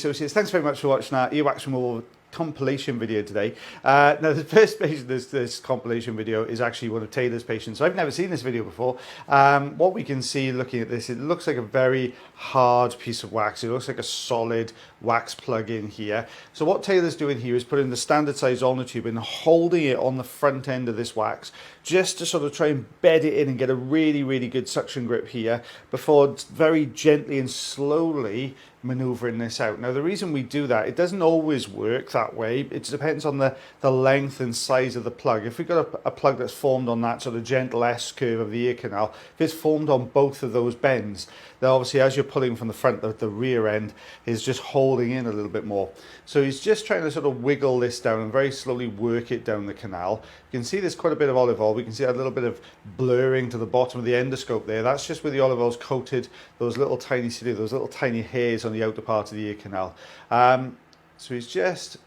Associates, thanks very much for watching our earwax removal compilation video today. Now the first patient of this compilation video is actually one of Taylor's patients. So I've never seen this video before. What we can see looking at this, it looks like a very hard piece of wax. It looks like a solid wax plug in here. So what Taylor's doing here is putting the standard size ulnar tube and holding it on the front end of this wax just to sort of try and bed it in and get a really good suction grip here before very gently and slowly maneuvering this out. Now the reason we do that, it doesn't always work that way. It depends on the length and size of the plug. If we've got a plug that's formed on that sort of gentle S curve of the ear canal, if it's formed on both of those bends, then obviously as you're pulling from the front, the rear end is just holding in a little bit more. So he's just trying to sort of wiggle this down and very slowly work it down the canal. You can see there's quite a bit of olive oil. We can see a little bit of blurring to the bottom of the endoscope there. That's just where the olive oil's coated those little tiny hairs on the outer part of the ear canal. So he's just,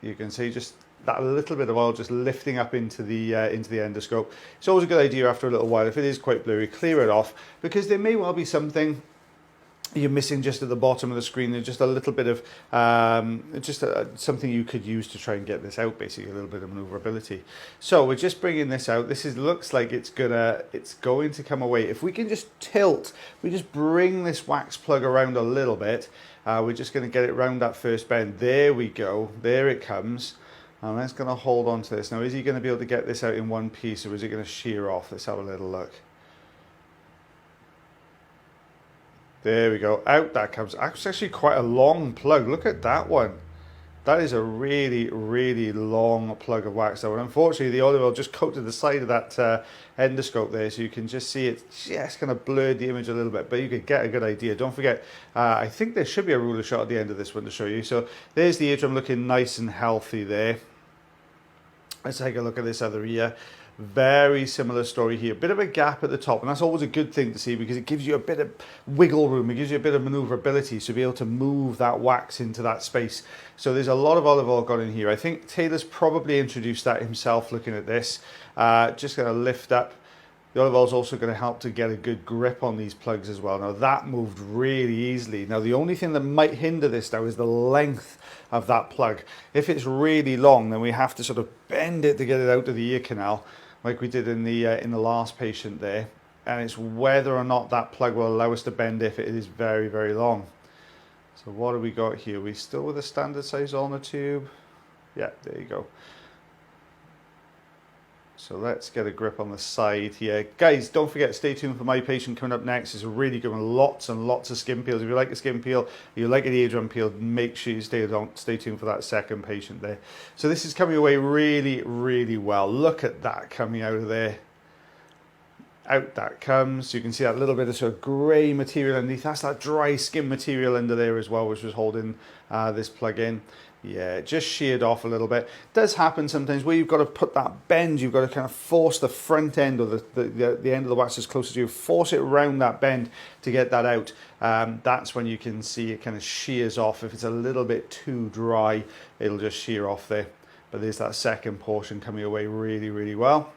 you can see just that little bit of oil just lifting up into the endoscope. It's always a good idea after a little while, if it is quite blurry, clear it off, because there may well be something you're missing just at the bottom of the screen. There's just a little bit of something you could use to try and get this out, basically a little bit of maneuverability. So we're just bringing this out. This looks like it's going to come away. If we can just tilt, we just bring this wax plug around a little bit. We're just going to get it around that first bend. There we go. There it comes. And that's going to hold on to this. Now, is he going to be able to get this out in one piece, or is it going to shear off? Let's have a little look. There we go. Out that comes. That's actually quite a long plug. Look at that one. That is a really long plug of wax though. And unfortunately, the olive oil just coated the side of that endoscope there, so you can just see it just kind of blurred the image a little bit, but you could get a good idea. Don't forget, I think there should be a ruler shot at the end of this one to show you. So there's the eardrum looking nice and healthy there. Let's take a look at this other ear. Very similar story here. Bit of a gap at the top, and that's always a good thing to see because it gives you a bit of wiggle room. It gives you a bit of maneuverability to be able to move that wax into that space. So there's a lot of olive oil gone in here. I think Taylor's probably introduced that himself looking at this. Just going to lift up. The olive oil is also going to help to get a good grip on these plugs as well. Now that moved really easily. Now the only thing that might hinder this now is the length of that plug. If it's really long, then we have to sort of bend it to get it out of the ear canal, like we did in the last patient there. And it's whether or not that plug will allow us to bend if it is very long. So what have we got here? We still with a standard size ulnar tube. Yeah, there you go. So let's get a grip on the side here. Guys, don't forget, stay tuned for my patient coming up next. It's a really good one. Lots and lots of skin peels. If you like a skin peel, you like an eardrum peel, make sure you stay tuned for that second patient there. So this is coming away really well. Look at that coming out of there. Out that comes. You can see that little bit of sort of grey material underneath. That's that dry skin material under there as well, which was holding this plug in. Yeah, it just sheared off a little bit. It does happen sometimes where you've got to put that bend, you've got to kind of force the front end or the end of the wax as close as you, force it around that bend to get that out. That's when you can see it kind of shears off. If it's a little bit too dry, it'll just shear off there. But there's that second portion coming away really well.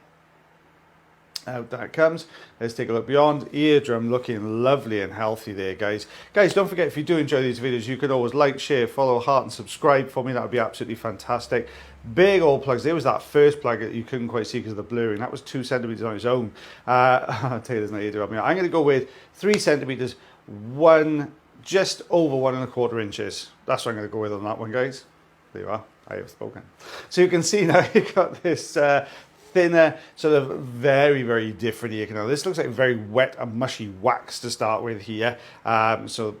Out that comes. Let's take a look beyond. Eardrum looking lovely and healthy there, guys. Guys, don't forget, if you do enjoy these videos, you can always like, share, follow, heart, and subscribe for me. That would be absolutely fantastic. Big old plugs. There was that first plug that you couldn't quite see because of the blurring. That was 2 centimeters on its own. Taylor's not here to help me out. I'm going to go with 3 centimeters, just over 1¼ inches. That's what I'm going to go with on that one, guys. There you are. I have spoken. So you can see now you've got this thinner, sort of very different ear canal. This looks like very wet and mushy wax to start with here. So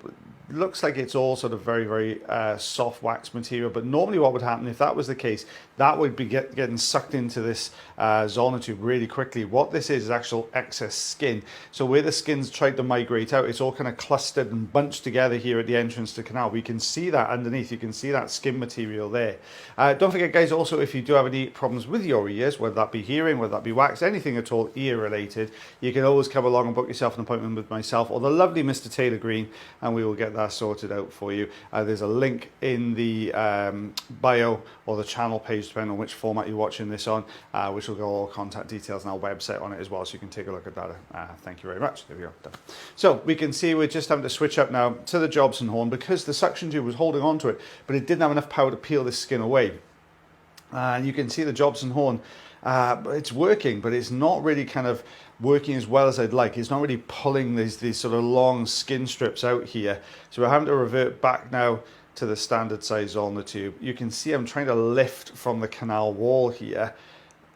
looks like it's all sort of very soft wax material, but normally what would happen if that was the case, that would be getting sucked into this ulnar tube really quickly. What this is actual excess skin. So where the skin's tried to migrate out, it's all kind of clustered and bunched together here at the entrance to the canal. We can see that underneath. You can see that skin material there. Don't forget, guys, also, if you do have any problems with your ears, whether that be hearing, whether that be wax, anything at all ear related, you can always come along and book yourself an appointment with myself or the lovely Mr. Taylor Green, and we will get that sorted out for you. There's a link in the bio or the channel page, depending on which format you're watching this on, which will go all contact details and our website on it as well, so you can take a look at that. Thank you very much. There we go. Done. So we can see we're just having to switch up now to the Jobson horn, because the suction tube was holding on to it, but it didn't have enough power to peel this skin away. And you can see the Jobson horn, it's working, but it's not really kind of working as well as I'd like. It's not really pulling these sort of long skin strips out here. So we're having to revert back now to the standard size ulnar tube. You can see I'm trying to lift from the canal wall here,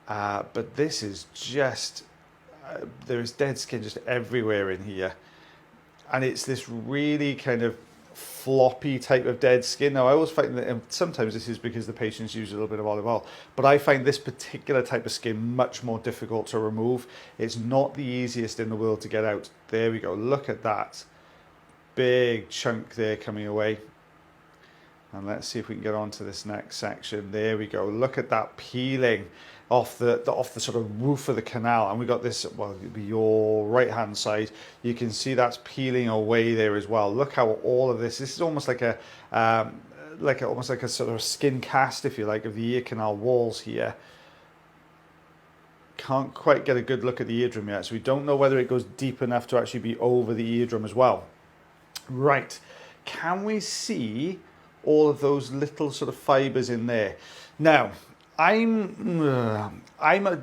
but this is just, there's dead skin just everywhere in here. And it's this really kind of floppy type of dead skin. Now I always find that, and sometimes this is because the patients use a little bit of olive oil, but I find this particular type of skin much more difficult to remove. It's not the easiest in the world to get out. There we go, look at that big chunk there coming away. And let's see if we can get on to this next section. There we go, look at that peeling off the sort of roof of the canal. And we got this, well, your right hand side, you can see that's peeling away there as well. Look how all of this is almost like almost like a sort of skin cast, if you like, of the ear canal walls here. Can't quite get a good look at the eardrum yet, so we don't know whether it goes deep enough to actually be over the eardrum as well. Right, can we see all of those little sort of fibers in there? Now, I'm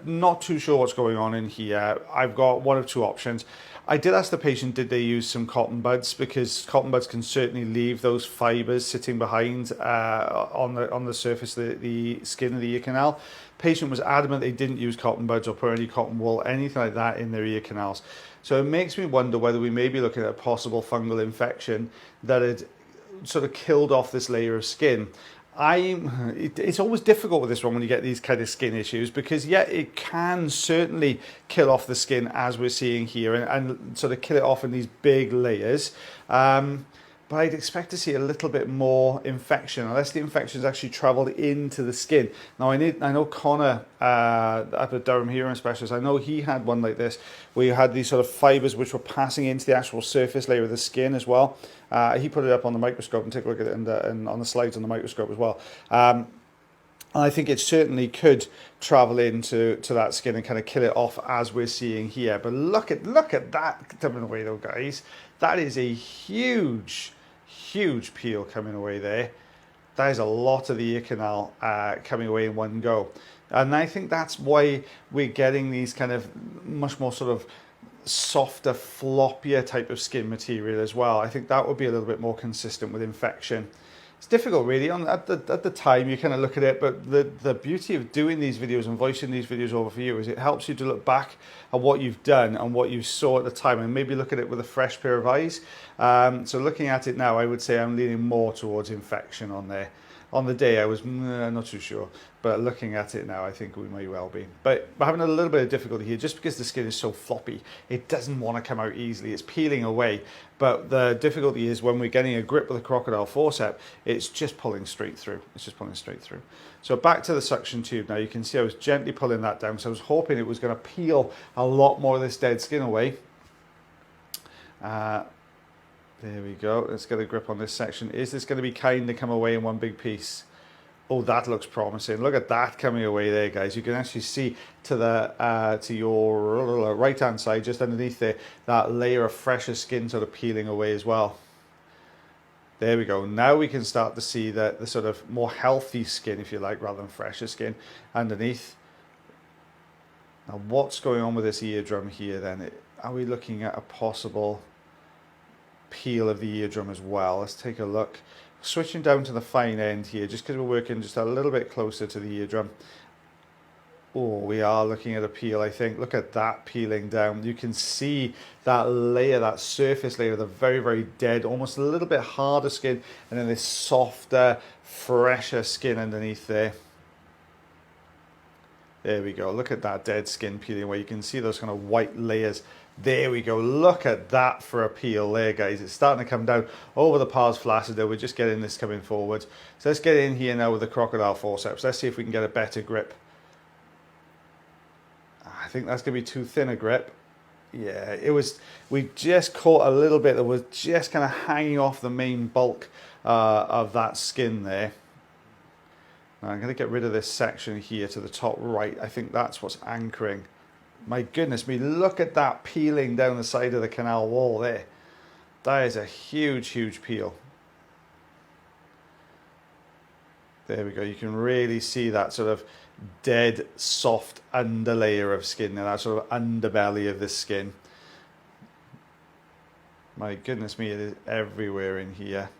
not too sure what's going on in here. I've got one of two options. I did ask the patient, did they use some cotton buds, because cotton buds can certainly leave those fibers sitting behind on the surface of the skin of the ear canal. Patient was adamant they didn't use cotton buds or put any cotton wool, anything like that in their ear canals. So it makes me wonder whether we may be looking at a possible fungal infection that had sort of killed off this layer of skin. It's always difficult with this one when you get these kind of skin issues, because yeah, it can certainly kill off the skin as we're seeing here, and sort of kill it off in these big layers. But I'd expect to see a little bit more infection, unless the infection has actually travelled into the skin. Now I know Connor, up at Durham Hearing Specialist, I know he had one like this, where you had these sort of fibres which were passing into the actual surface layer of the skin as well. He put it up on the microscope, and take a look at it and on the slides on the microscope as well. And I think it certainly could travel into that skin and kind of kill it off as we're seeing here. But look at that coming away though, guys. That is a huge peel coming away there. That is a lot of the ear canal coming away in one go. And I think that's why we're getting these kind of much more sort of softer, floppier type of skin material as well. I think that would be a little bit more consistent with infection. It's difficult really. At the time you kind of look at it, but the beauty of doing these videos and voicing these videos over for you is it helps you to look back at what you've done and what you saw at the time, and maybe look at it with a fresh pair of eyes. So looking at it now, I would say I'm leaning more towards infection on there. On the day I was not too sure, but looking at it now I think we may well be. But we're having a little bit of difficulty here just because the skin is so floppy. It doesn't want to come out easily. It's peeling away, but the difficulty is when we're getting a grip with a crocodile forceps, it's just pulling straight through. It's just pulling straight through. So back to the suction tube now. You can see I was gently pulling that down, so I was hoping it was going to peel a lot more of this dead skin away. There we go. Let's get a grip on this section. Is this going to be kind to come away in one big piece? Oh, that looks promising. Look at that coming away there, guys. You can actually see to your right hand side, just underneath there, that layer of fresher skin sort of peeling away as well. There we go. Now we can start to see the sort of more healthy skin, if you like, rather than fresher skin underneath. Now what's going on with this eardrum here then? Are we looking at a possible peel of the eardrum as well? Let's take a look. Switching down to the fine end here, just because we're working just a little bit closer to the eardrum. Oh, we are looking at a peel, I think. Look at that peeling down. You can see that layer, that surface layer, the very dead, almost a little bit harder skin, and then this softer, fresher skin underneath there. There we go. Look at that dead skin peeling away. You can see those kind of white layers. There we go. Look at that for a peel there, guys. It's starting to come down over the pars flaccida. We're just getting this coming forward. So let's get in here now with the crocodile forceps. Let's see if we can get a better grip. I think that's going to be too thin a grip. Yeah, it was, we just caught a little bit that was just kind of hanging off the main bulk of that skin there. Now I'm going to get rid of this section here to the top right. I think that's what's anchoring. My goodness me, look at that peeling down the side of the canal wall there. That is a huge, huge peel. There we go. You can really see that sort of dead, soft underlayer of skin there, that sort of underbelly of the skin. My goodness me, it is everywhere in here.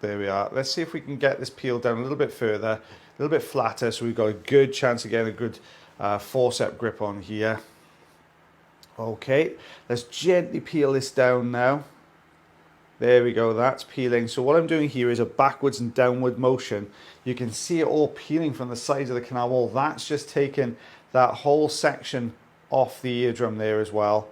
There we are. Let's see if we can get this peeled down a little bit further, a little bit flatter, so we've got a good chance of getting a good forceps grip on here. Okay, let's gently peel this down now. There we go, that's peeling. So what I'm doing here is a backwards and downward motion. You can see it all peeling from the sides of the canal wall. That's just taken that whole section off the eardrum there as well.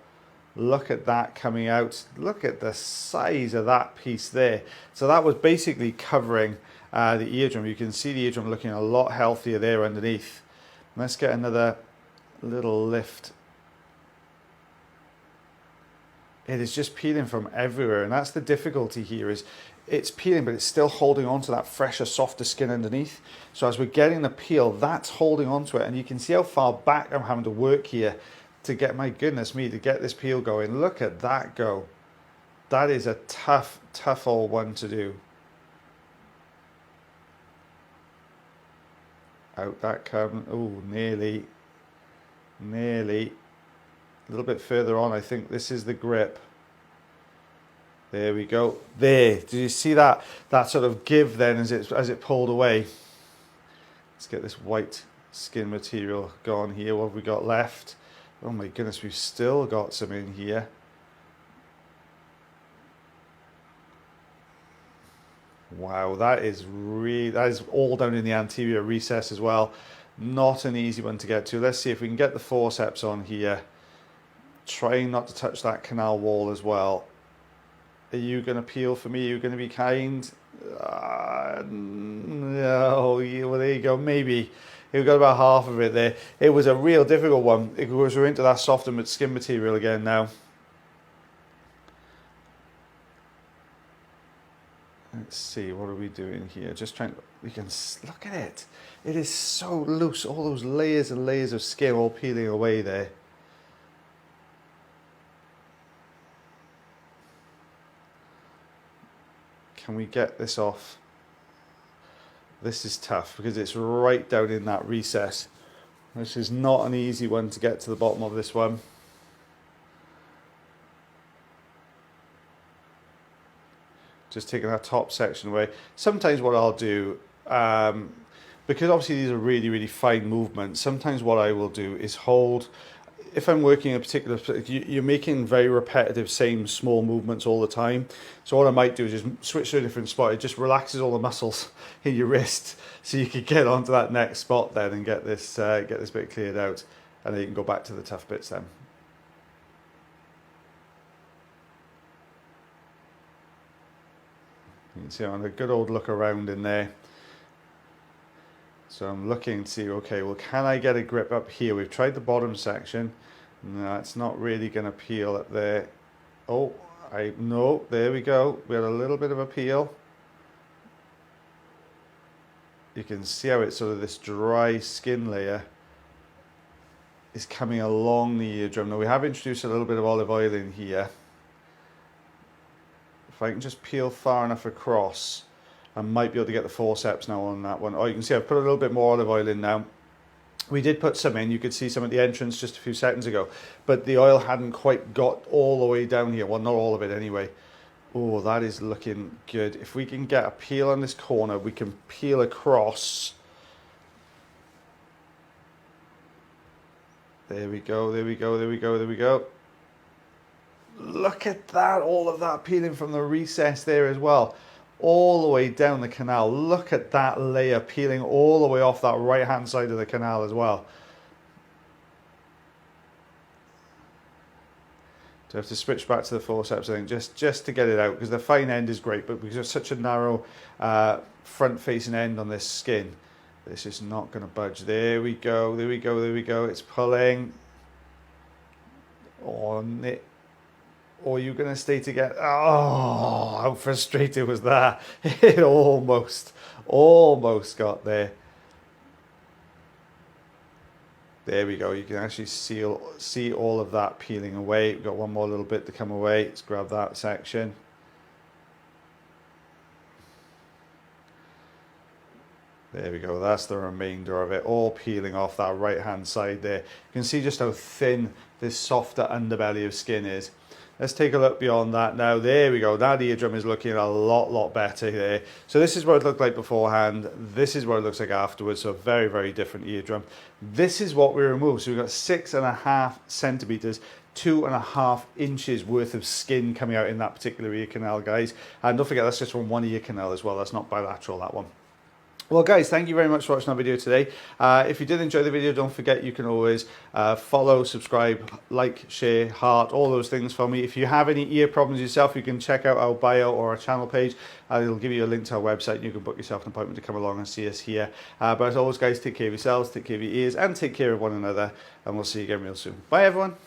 Look at that coming out. Look at the size of that piece there. So that was basically covering the eardrum. You can see the eardrum looking a lot healthier there underneath. Let's get another little lift. It is just peeling from everywhere, and that's the difficulty here, is it's peeling but it's still holding on to that fresher, softer skin underneath. So as we're getting the peel, that's holding on to it, and you can see how far back I'm having to work here to get, my goodness me, to get this peel going. Look at that go. That is a tough, tough old one to do. Out that comes. Oh, nearly. A little bit further on, I think this is the grip. There we go. There. Did you see that sort of give then as it pulled away? Let's get this white skin material gone here. What have we got left? Oh my goodness, we've still got some in here. Wow, that is all down in the anterior recess as well. Not an easy one to get to. Let's see if we can get the forceps on here. Trying not to touch that canal wall as well. Are you going to peel for me? Are you going to be kind? No, well, there you go. Maybe. We've got about half of it there. It was a real difficult one because we're into that softer skin material again now. Let's see, what are we doing here? Just trying to, we can look at it. It is so loose. All those layers and layers of skin all peeling away there. Can we get this off? This is tough because it's right down in that recess. This is not an easy one to get to the bottom of this one. Just taking that top section away. Sometimes what I'll do, because obviously these are really, really fine movements, sometimes what I will do is hold, if I'm working a particular, you're making very repetitive, same small movements all the time. So what I might do is just switch to a different spot. It just relaxes all the muscles in your wrist, so you can get onto that next spot then and get this bit cleared out, and then you can go back to the tough bits then. You can see I'm on a good old look around in there. So I'm looking to see, okay, well, can I get a grip up here? We've tried the bottom section. No, it's not really going to peel up there. Oh, no, there we go. We had a little bit of a peel. You can see how it's sort of this dry skin layer is coming along the eardrum. Now we have introduced a little bit of olive oil in here. If I can just peel far enough across, I might be able to get the forceps now on that one. Oh, you can see I've put a little bit more olive oil in now. We did put some in. You could see some at the entrance just a few seconds ago, but the oil hadn't quite got all the way down here. Well, not all of it anyway. Oh, that is looking good. If we can get a peel on this corner, we can peel across. There we go, there we go, there we go, there we go. Look at that, all of that peeling from the recess there as well. All the way down the canal. Look at that layer peeling all the way off that right hand side of the canal as well. So I have to switch back to the forceps, I think, just to get it out, because the fine end is great, but because there's such a narrow front facing end on this skin, this is not going to budge. There we go, there we go, there we go. It's pulling. on it. Or you're going to stay together. Oh, how frustrating was that? It almost got there. There we go. You can actually see all of that peeling away. We've got one more little bit to come away. Let's grab that section. There we go, that's the remainder of it, all peeling off that right hand side there. You can see just how thin this softer underbelly of skin is. Let's take a look beyond that now. There we go, that eardrum is looking a lot better there. So this is what it looked like beforehand, this is what it looks like afterwards, so a very different eardrum. This is what we removed, so we've got 6.5 centimeters, 2.5 inches worth of skin coming out in that particular ear canal, guys. And don't forget, that's just from one ear canal as well, that's not bilateral, that one. Well guys, thank you very much for watching our video today. If you did enjoy the video, don't forget you can always follow, subscribe, like, share, heart, all those things for me. If you have any ear problems yourself, you can check out our bio or our channel page. It'll give you a link to our website and you can book yourself an appointment to come along and see us here. But as always guys, take care of yourselves, take care of your ears and take care of one another, and we'll see you again real soon. Bye everyone.